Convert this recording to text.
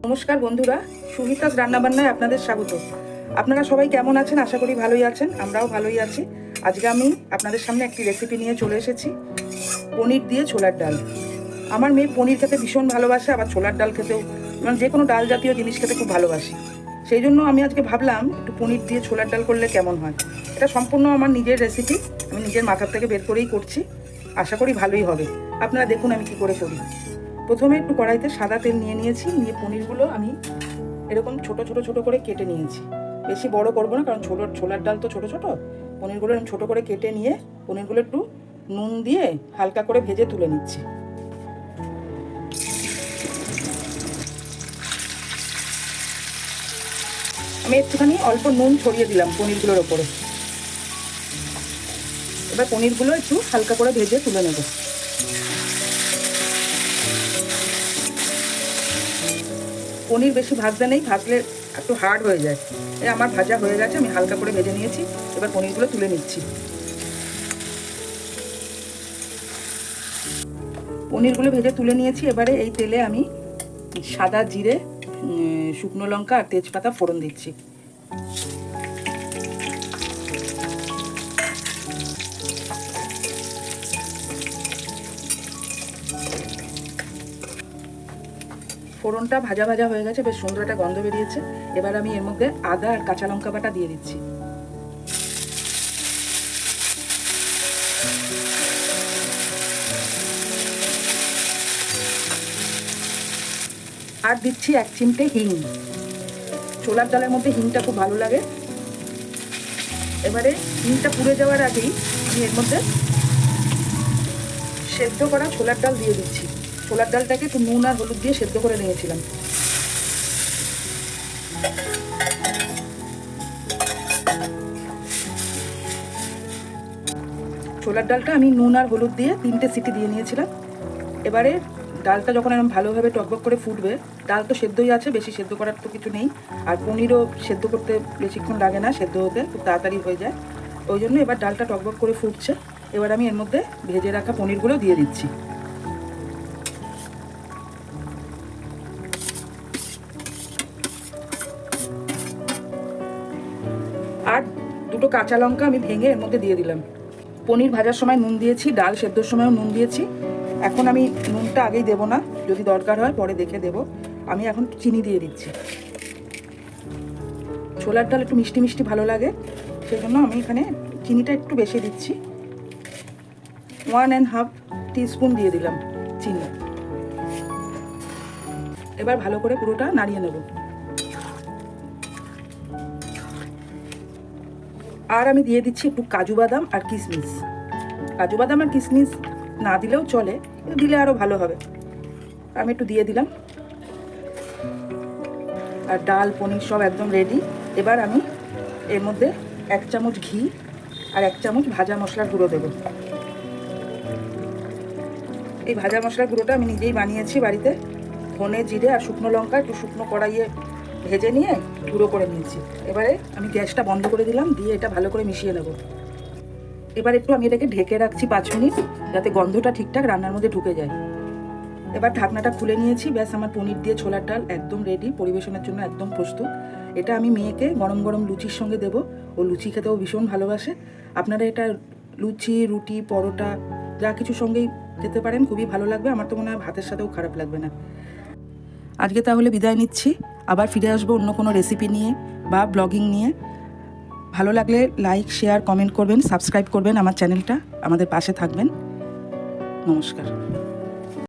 নমস্কার বন্ধুরা, সুমিতাস রান্নাবান্নায় আপনাদের স্বাগত। আপনারা সবাই কেমন আছেন? আশা করি ভালোই আছেন, আমরাও ভালোই আছি। আজকে আমি আপনাদের সামনে একটি রেসিপি নিয়ে চলে এসেছি, পনির দিয়ে ছোলার ডাল। আমার মেয়ে পনির খেতে ভীষণ ভালোবাসে, আবার ছোলার ডাল খেতেও, মানে যে কোনো ডাল জাতীয় জিনিস খেতে খুব ভালোবাসি। সেই জন্য আমি আজকে ভাবলাম একটু পনির দিয়ে ছোলার ডাল করলে কেমন হয়। এটা সম্পূর্ণ আমার নিজের রেসিপি, আমি নিজের মাথার থেকে বের করেই করছি। আশা করি ভালোই হবে। আপনারা দেখুন আমি কী করে করি। প্রথমে একটু কড়াইতে সাদা তেল নিয়ে নিয়ে পনিরগুলো আমি এরকম ছোট ছোট ছোট করে কেটে নিয়েছি। বেশি বড় করবো না, কারণ ছোলার ডাল তো ছোট ছোট। পনিরগুলো আমি ছোটো করে কেটে নিয়ে পনিরগুলো একটু নুন দিয়ে হালকা করে ভেজে তুলে নিচ্ছি। আমি একটুখানি অল্প নুন ছড়িয়ে দিলাম পনিরগুলোর ওপরে। এবার পনিরগুলো একটু হালকা করে ভেজে তুলে নেব। পনির বেশি ভাজতে নেই, ভাজলে একটু হার্ড হয়ে যায়। আমার ভাজা হয়ে গেছে, আমি হালকা করে ভেজে নিয়েছি। এবার পনিরগুলো তুলে নিচ্ছি। পনিরগুলো ভেজে তুলে নিয়েছি। এবারে এই তেলে আমি সাদা জিরে, শুকনো লঙ্কা আর তেজপাতা ফোড়ন দিচ্ছি। ফোড়নটা ভাজা ভাজা হয়ে গেছে, বেশ সুন্দর একটা গন্ধ বেরিয়েছে। এবার আমি এর মধ্যে আদা আর কাঁচা লঙ্কা বাটা দিয়ে দিচ্ছি। আর দিচ্ছি 1 চিমটে হিং। ছোলার ডালের মধ্যে হিংটা খুব ভালো লাগে। এবারে হিংটা পুড়ে যাওয়ার আগেই আমি এর মধ্যে সেদ্ধ করা ছোলার ডাল দিয়ে দিচ্ছি। ছোলার ডালটাকে একটু নুন আর হলুদ দিয়ে সেদ্ধ করে নিয়েছিলাম। ছোলার ডালটা আমি নুন আর হলুদ দিয়ে 3টে সিটি দিয়ে নিয়েছিলাম। এবারে ডালটা যখন এরকম ভালোভাবে টকবক করে ফুটবে, ডাল তো সেদ্ধই আছে, বেশি সেদ্ধ করার তো কিছু নেই। আর পনিরও সেদ্ধ করতে বেশিক্ষণ লাগে না, সেদ্ধ হতে খুব তাড়াতাড়ি হয়ে যায়। ওই জন্য এবার ডালটা টকবক করে ফুটছে। এবার আমি এর মধ্যে ভেজে রাখা পনিরগুলো দিয়ে দিচ্ছি। আর 2টো কাঁচা লঙ্কা আমি ভেঙে এর মধ্যে দিয়ে দিলাম। পনির ভাজার সময় নুন দিয়েছি, ডাল সেদ্ধর সময়ও নুন দিয়েছি। এখন আমি নুনটা আগেই দেবো না, যদি দরকার হয় পরে দেখে দেব। আমি এখন চিনি দিয়ে দিচ্ছি। ছোলার ডাল একটু মিষ্টি মিষ্টি ভালো লাগে, সেই জন্য আমি এখানে চিনিটা একটু বেশি দিচ্ছি। 1.5 টিস্পুন দিয়ে দিলাম চিনি। এবার ভালো করে পুরোটা নাড়িয়ে নেব। আর আমি দিয়ে দিচ্ছি একটু কাজু বাদাম আর কিশমিশ। কাজু বাদাম আর কিশমিশ না দিলেও চলে, দিলে আরও ভালো হবে। আমি একটু দিয়ে দিলাম। আর ডাল পনির সব একদম রেডি। এবার আমি এর মধ্যে 1 চামচ ঘি আর 1 চামচ ভাজা মশলার গুঁড়ো দেব। এই ভাজা মশলার গুঁড়োটা আমি নিজেই বানিয়েছি বাড়িতে। ধনে, জিরে আর শুকনো লঙ্কা একটু শুকনো কড়াইয়ে ভেজে নিয়ে গুঁড়ো করে নিয়েছি। এবারে আমি গ্যাসটা বন্ধ করে দিলাম, দিয়ে এটা ভালো করে মিশিয়ে নেব। এবার একটু আমি এটাকে ঢেকে রাখছি 5 মিনিট, যাতে গন্ধটা ঠিকঠাক রান্নার মধ্যে ঢুকে যায়। এবার ঢাকনাটা খুলে নিয়েছি। ব্যাস, আমার পনির দিয়ে ছোলার ডাল একদম রেডি, পরিবেশনের জন্য একদম প্রস্তুত। এটা আমি মেয়েকে গরম গরম লুচির সঙ্গে দেবো। ও লুচি খেতেও ভীষণ ভালোবাসে। আপনারা এটা লুচি, রুটি, পরোটা যা কিছুর সঙ্গেই খেতে পারেন, খুবই ভালো লাগবে। আমার তো মনে হয় ভাতের সাথেও খারাপ লাগবে না। আজকে তাহলে বিদায় নিচ্ছি। আবার ফিরে আসবো অন্য কোনো রেসিপি নিয়ে বা ব্লগিং নিয়ে। ভালো লাগলে লাইক, শেয়ার, কমেন্ট করবেন, সাবস্ক্রাইব করবেন আমার চ্যানেলটা, আমাদের পাশে থাকবেন। নমস্কার।